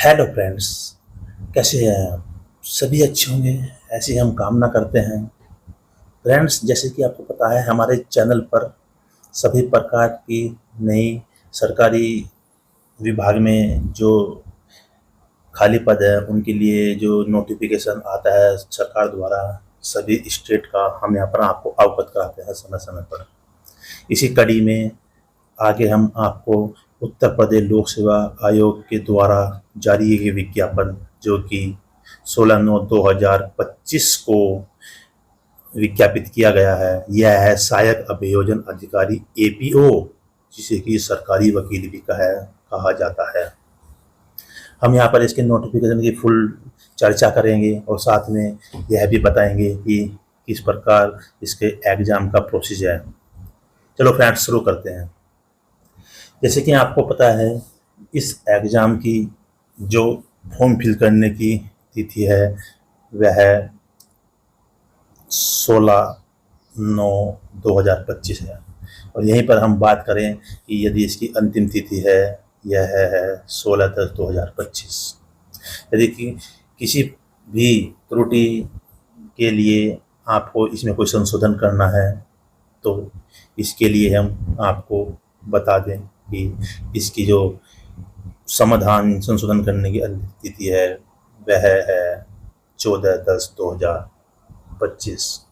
Hello friends, कैसे हैं आप? सभी अच्छे होंगे, ऐसी हम कामना करते हैं। फ्रेंड्स, जैसे कि आपको पता है, हमारे चैनल पर सभी प्रकार की नई सरकारी विभाग में जो खाली पद है उनके लिए जो नोटिफिकेशन आता है सरकार द्वारा, सभी स्टेट का हम यहाँ पर आपको अवगत कराते हैं समय समय पर। इसी कड़ी में आगे हम आपको उत्तर प्रदेश लोक सेवा आयोग के द्वारा जारी एक विज्ञापन, जो कि 16/9/2025 को विज्ञापित किया गया है। यह है सहायक अभियोजन अधिकारी एपीओ, जिसे कि सरकारी वकील भी कहा जाता है। हम यहाँ पर इसके नोटिफिकेशन की फुल चर्चा करेंगे और साथ में यह भी बताएंगे कि किस प्रकार इसके एग्जाम का प्रोसेस है। चलो फ्रेंड्स, शुरू करते हैं। जैसे कि आपको पता है, इस एग्ज़ाम की जो फॉर्म फिल करने की तिथि है वह है 16/9/2025 है। और यहीं पर हम बात करें कि यदि इसकी अंतिम तिथि है, यह है 16/10/2025। यदि किसी भी त्रुटि के लिए आपको इसमें कोई संशोधन करना है तो इसके लिए हम आपको बता दें कि इसकी जो समाधान संशोधन करने की अंतिम तिथि है वह है 14/10/2025।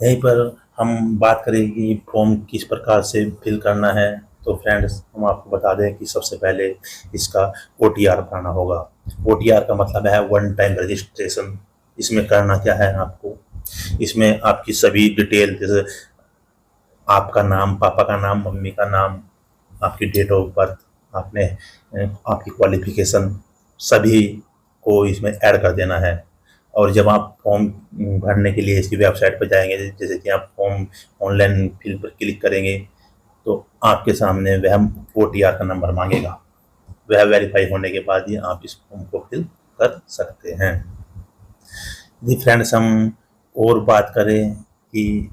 यहीं पर हम बात करें कि फॉर्म किस प्रकार से फिल करना है। तो फ्रेंड्स, हम आपको बता दें कि सबसे पहले इसका ओटीआर भरना होगा। ओटीआर का मतलब है वन टाइम रजिस्ट्रेशन। इसमें करना क्या है आपको, इसमें आपकी सभी डिटेल, जैसे आपका नाम, पापा का नाम, मम्मी का नाम, आपकी डेट ऑफ बर्थ, आपने आपकी क्वालिफिकेशन, सभी को इसमें ऐड कर देना है। और जब आप फॉर्म भरने के लिए इसकी वेबसाइट पर जाएंगे, जैसे कि आप फॉर्म ऑनलाइन फिल पर क्लिक करेंगे तो आपके सामने वह ओटीआर का नंबर मांगेगा। वह वेरीफाई होने के बाद ही आप इस फॉर्म को फिल कर सकते हैं। जी फ्रेंड्स, हम और बात करें कि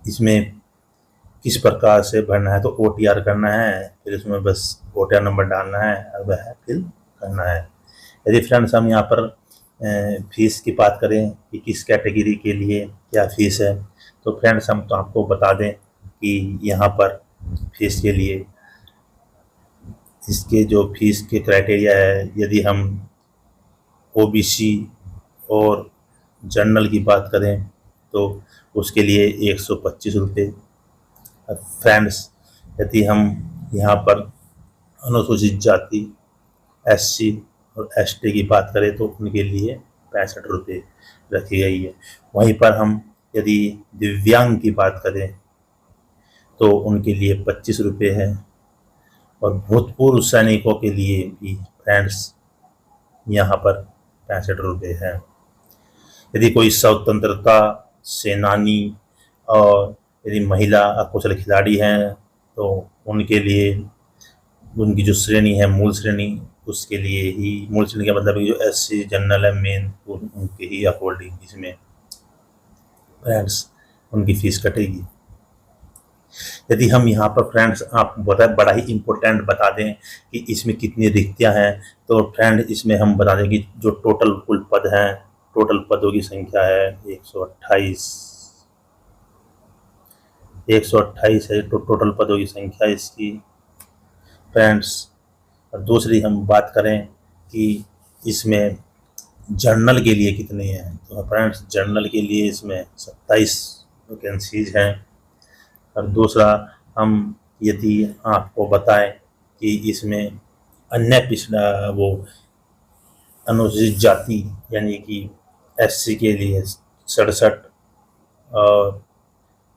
इसमें किस प्रकार से भरना है, तो ओटीआर करना है, फिर इसमें बस ओटीआर नंबर डालना है और वह फिल करना है। यदि फ्रेंड्स हम यहाँ पर फीस की बात करें कि किस कैटेगरी के लिए क्या फीस है, तो फ्रेंड्स हम तो आपको बता दें कि यहाँ पर फीस के लिए इसके जो फीस के क्राइटेरिया है, यदि हम ओबीसी और जनरल की बात करें तो उसके लिए 125 रुपये। फ्रेंड्स, यदि हम यहाँ पर अनुसूचित जाति, एससी और एसटी की बात करें तो उनके लिए 65 रुपये रखी गई है। वहीं पर हम यदि दिव्यांग की बात करें तो उनके लिए 25 रुपये है। और भूतपूर्व सैनिकों के लिए भी फ्रेंड्स यहाँ पर 65 रुपये है। यदि कोई स्वतंत्रता सेनानी और यदि महिला अकुशल खिलाड़ी हैं तो उनके लिए उनकी जो श्रेणी है मूल श्रेणी, उसके लिए ही, मूल श्रेणी का मतलब जो एससी जनरल है मेन, उनके ही अकॉर्डिंग इसमें फ्रेंड्स उनकी फीस कटेगी। यदि हम यहाँ पर फ्रेंड्स आप बड़ा ही इम्पोर्टेंट बता दें कि इसमें कितनी रिक्तियाँ हैं, तो फ्रेंड इसमें हम बता दें कि जो टोटल कुल पद हैं, टोटल पदों की संख्या है 128 है तो टोटल पदों की संख्या इसकी फ्रेंड्स। और दूसरी हम बात करें कि इसमें जर्नल के लिए कितने हैं, तो फ्रेंड्स जर्नल के लिए इसमें 27 वैकेंसीज हैं। और दूसरा हम यदि आपको बताएं कि इसमें अन्य पिछड़ा वो अनुसूचित जाति यानी कि एससी के लिए 67 और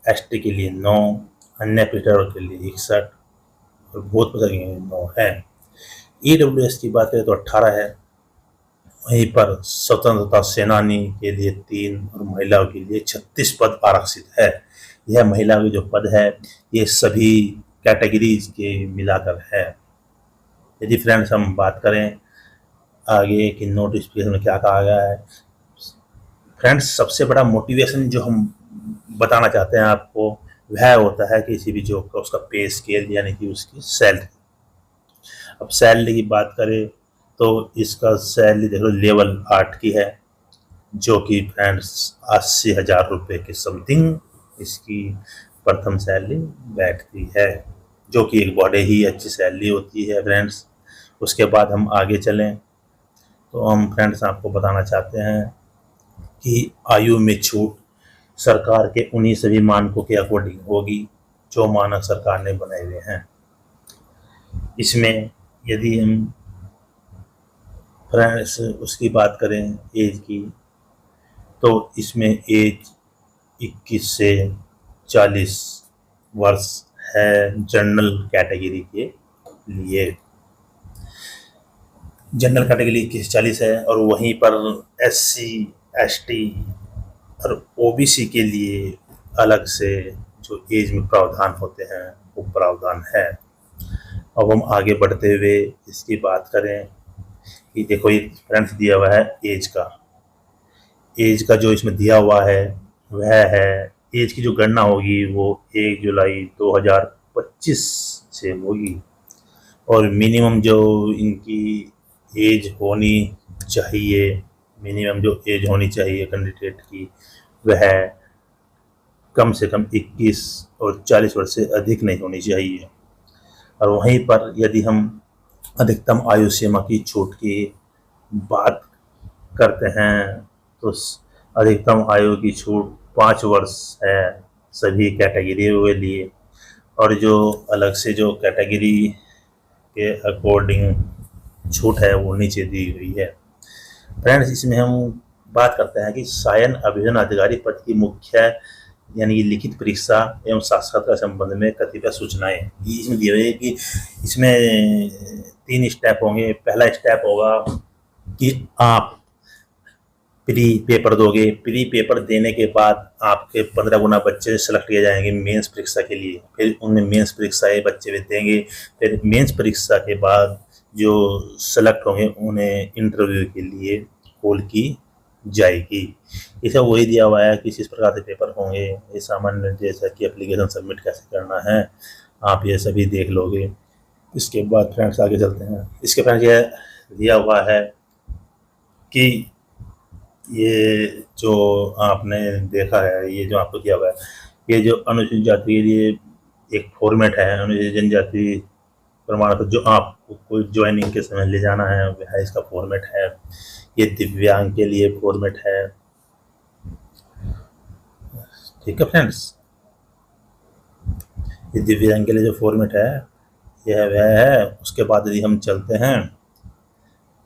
एसटी के लिए 9, अन्य पिछड़ा वर्ग के लिए 61 और बहुत के लिए 9 है। ईडब्ल्यूएस की बात करें तो 18 है। वहीं पर स्वतंत्रता सेनानी के लिए 3 और महिलाओं के लिए 36 पद आरक्षित है। यह महिला के जो पद है ये सभी कैटेगरीज के मिलाकर है। यदि फ्रेंड्स हम बात करें आगे कि नोटिफिकेशन में क्या कहा गया है, फ्रेंड्स सबसे बड़ा मोटिवेशन जो हम बताना चाहते हैं आपको वह होता है किसी भी जॉब का उसका पे स्केल यानी कि उसकी सैलरी। अब सैलरी की बात करें तो इसका सैलरी देख लो लेवल 8 की है, जो कि फ्रेंड्स 80,000 रुपये के समथिंग इसकी प्रथम सैलरी बैठती है, जो कि एक बड़े ही अच्छी सैलरी होती है फ्रेंड्स। उसके बाद हम आगे चलें तो हम फ्रेंड्स आपको बताना चाहते हैं कि आयु में छूट सरकार के उन्हीं सभी मानकों के अकॉर्डिंग होगी जो मानक सरकार ने बनाए हुए हैं। इसमें यदि हम फ्रेंड्स उसकी बात करें एज की, तो इसमें एज 21 से 40 वर्ष है जनरल कैटेगरी के लिए। जनरल कैटेगरी की 40 है, और वहीं पर SC ST और OBC के लिए अलग से जो एज में प्रावधान होते हैं वो प्रावधान है। अब हम आगे बढ़ते हुए इसकी बात करें कि देखो ये फ्रेंड्स दिया हुआ है एज का जो इसमें दिया हुआ है वह है, एज की जो गणना होगी वो 1 जुलाई 2025 से होगी, और मिनिमम जो इनकी एज होनी चाहिए, मिनिमम जो एज होनी चाहिए कैंडिडेट की वह कम से कम 21 और 40 वर्ष से अधिक नहीं होनी चाहिए। और वहीं पर यदि हम अधिकतम आयु सीमा की छूट की बात करते हैं तो अधिकतम आयु की छूट 5 वर्ष है सभी कैटेगरियों के लिए, और जो अलग से जो कैटेगरी के अकॉर्डिंग छूट है वो नीचे दी हुई है। फ्रेंड्स इसमें हम बात करते हैं कि सहायक अभियोजन अधिकारी पद की मुख्य यानी कि लिखित परीक्षा एवं साक्षात्कार संबंध में कतिपय सूचनाएं इसमें दी हुई है कि इसमें 3 स्टेप होंगे। पहला स्टेप होगा कि आप प्री पेपर दोगे, प्री पेपर देने के बाद आपके 15 गुना बच्चे सेलेक्ट किए जाएंगे मेंस परीक्षा के लिए, फिर उनमें मेंस परीक्षाएं बच्चे भी देंगे, फिर मेंस परीक्षा के बाद जो सेलेक्ट होंगे उन्हें इंटरव्यू के लिए कॉल की जाएगी। इसे वही दिया हुआ है कि इस प्रकार से पेपर होंगे, ये सामान्य जैसा कि एप्लीकेशन सबमिट कैसे करना है आप ये सभी देख लोगे। इसके बाद फ्रेंड्स आगे चलते हैं। इसके फ्रेंड्स ये दिया हुआ है कि ये जो आपने देखा है, ये जो आपको दिया हुआ है, ये जो अनुसूचित जाति के लिए एक फॉर्मेट है, अनुसूचित जनजाति प्रमाण पत्र जो आपको ज्वाइनिंग के समय ले जाना है वह इसका फॉर्मेट है। ये दिव्यांग के लिए फॉर्मेट है, ठीक है फ्रेंड्स। ये दिव्यांग के लिए जो फॉर्मेट है यह वह है। उसके बाद यदि हम चलते हैं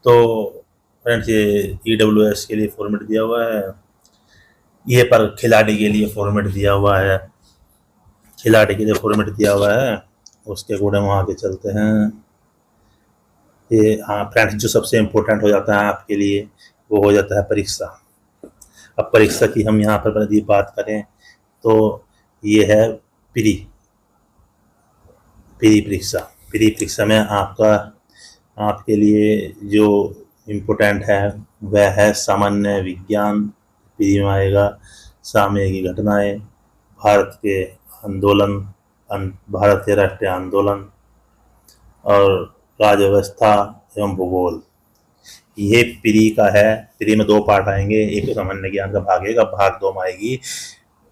तो फ्रेंड्स ये EWS के लिए फॉर्मेट दिया हुआ है, ये पर खिलाड़ी के लिए फॉर्मेट दिया हुआ है, खिलाड़ी के लिए फॉर्मेट दिया हुआ है। उसके अकॉर्डिंग वहाँ आगे चलते हैं। ये हाँ फ्रेंड्स जो सबसे इम्पोर्टेंट हो जाता है आपके लिए वो हो जाता है परीक्षा। अब परीक्षा की हम यहाँ पर यदि बात करें तो ये है प्री परीक्षा में आपके लिए जो इम्पोर्टेंट है वह है सामान्य विज्ञान, प्री में आएगा सामयिक घटनाएं, भारत के आंदोलन, भारतीय राष्ट्रीय आंदोलन और राज्य व्यवस्था एवं भूगोल। ये प्री का है। प्री में 2 पार्ट आएंगे, एक तो सामान्य ज्ञान का भाग 1, भाग 2 में आएगी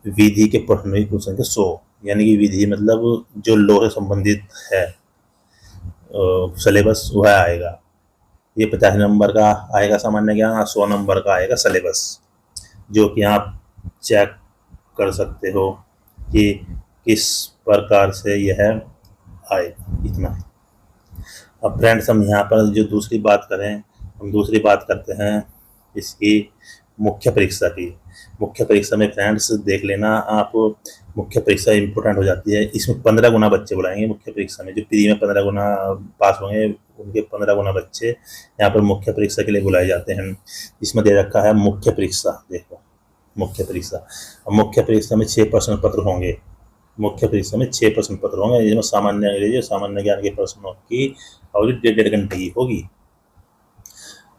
विधि के प्रश्नों की कुल संख्या 100, यानी कि विधि मतलब जो लॉ से संबंधित है सिलेबस वह आएगा। ये 50 नंबर का आएगा सामान्य ज्ञान, 100 नंबर का आएगा सिलेबस, जो कि आप चेक कर सकते हो कि किस प्रकार से यह आएगा। इतना है। अब फ्रेंड्स हम यहाँ पर जो दूसरी बात करें, हम दूसरी बात करते हैं इसकी मुख्य परीक्षा की। मुख्य परीक्षा में फ्रेंड्स देख लेना आप, मुख्य परीक्षा इम्पोर्टेंट हो जाती है। इसमें 15 गुना बच्चे बुलाएंगे मुख्य परीक्षा में। जो प्री में 15 गुना पास होंगे उनके 15 गुना बच्चे यहाँ पर मुख्य परीक्षा के लिए बुलाए जाते हैं। इसमें दे रखा है मुख्य परीक्षा। देखो मुख्य परीक्षा में 6 प्रश्न पत्र होंगे। मुख्य परीक्षा में 6 प्रश्न पत्र होंगे, जिसमें सामान्य अंग्रेजी, सामान्य ज्ञान के प्रश्नों की अवधि 1.5 घंटे की होगी।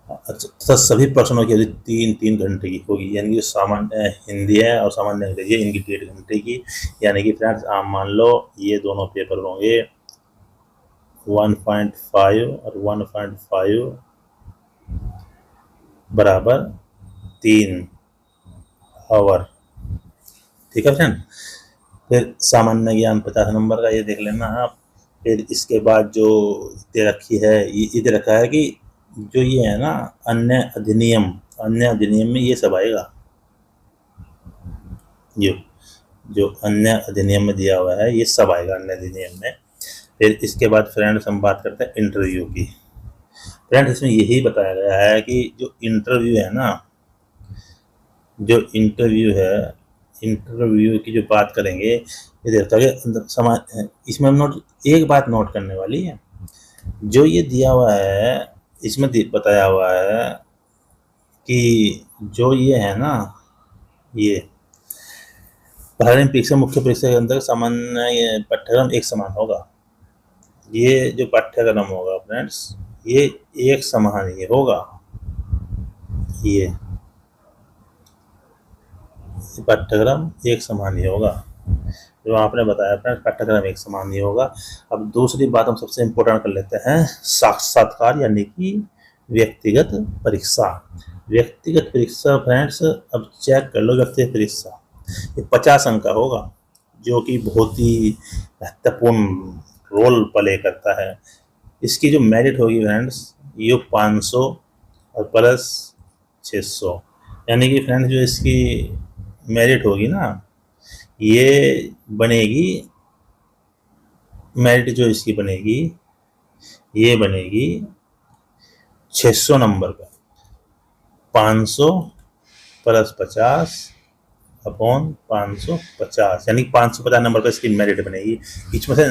अच्छा, सभी प्रश्नों की अवधि 3-3 घंटे की होगी, यानी कि सामान्य हिंदी है और सामान्य अंग्रेजी है, इनकी 1.5 घंटे की। यानी कि फ्रेंड्स आप मान लो ये दोनों पेपर होंगे 1.5 और 1.5 बराबर 3 आवर। ठीक है फ्रेंड। फिर सामान्य ज्ञान 50 नंबर का ये देख लेना आप। फिर इसके बाद जो दे रखी है, ये दे रखा है कि जो ये है ना अन्य अधिनियम में ये सब आएगा। जो अन्य अधिनियम में दिया हुआ है ये सब आएगा अन्य अधिनियम में। फिर इसके बाद फ्रेंड्स हम बात करते हैं इंटरव्यू की। फ्रेंड्स इसमें यही बताया गया है कि जो इंटरव्यू है ना, जो इंटरव्यू की जो बात करेंगे, ये देखता है कि इसमें हम एक बात नोट करने वाली है। जो ये दिया हुआ है इसमें बताया हुआ है कि जो ये है ना, ये प्रारंभिक परीक्षा मुख्य परीक्षा के अंदर सामान्य पाठ्यक्रम एक समान होगा। ये जो पाठ्यक्रम होगा फ्रेंड्स, ये एक समान ही होगा। ये पाठ्यक्रम एक समान ही होगा, जो आपने बताया फ्रेंड्स, पाठ्यक्रम एक समान ही होगा। अब दूसरी बात हम सबसे इम्पोर्टेंट कर लेते हैं, साक्षात्कार यानी कि व्यक्तिगत परीक्षा। व्यक्तिगत परीक्षा फ्रेंड्स, अब चेक कर लो, व्यक्तिगत परीक्षा ये 50 अंक का होगा, जो कि बहुत ही महत्वपूर्ण रोल प्ले करता है। इसकी जो मेरिट होगी फ्रेंड्स, ये 500 और प्लस 600, यानी कि फ्रेंड्स जो इसकी मेरिट होगी ना, ये बनेगी, मेरिट जो इसकी बनेगी ये बनेगी 600 नंबर का। 500 प्लस 50 अपॉन 550, यानी 550 नंबर पर इसकी मेरिट बनेगी। इसमें से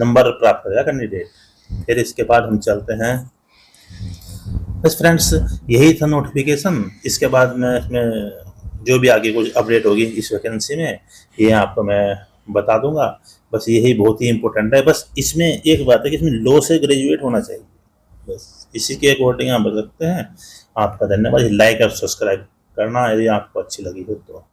नंबर प्राप्त करेगा कैंडिडेट। फिर इसके बाद हम चलते हैं, बस फ्रेंड्स यही था नोटिफिकेशन। इसके बाद में इसमें जो भी आगे कुछ अपडेट होगी इस वैकेंसी में, ये आपको मैं बता दूंगा। बस यही बहुत ही इम्पोर्टेंट है। बस इसमें एक बात है कि इसमें लॉ से ग्रेजुएट होना चाहिए, बस इसी के अकॉर्डिंग आप बता सकते हैं। आपका धन्यवाद। लाइक और सब्सक्राइब करना यदि आपको अच्छी लगी हो तो।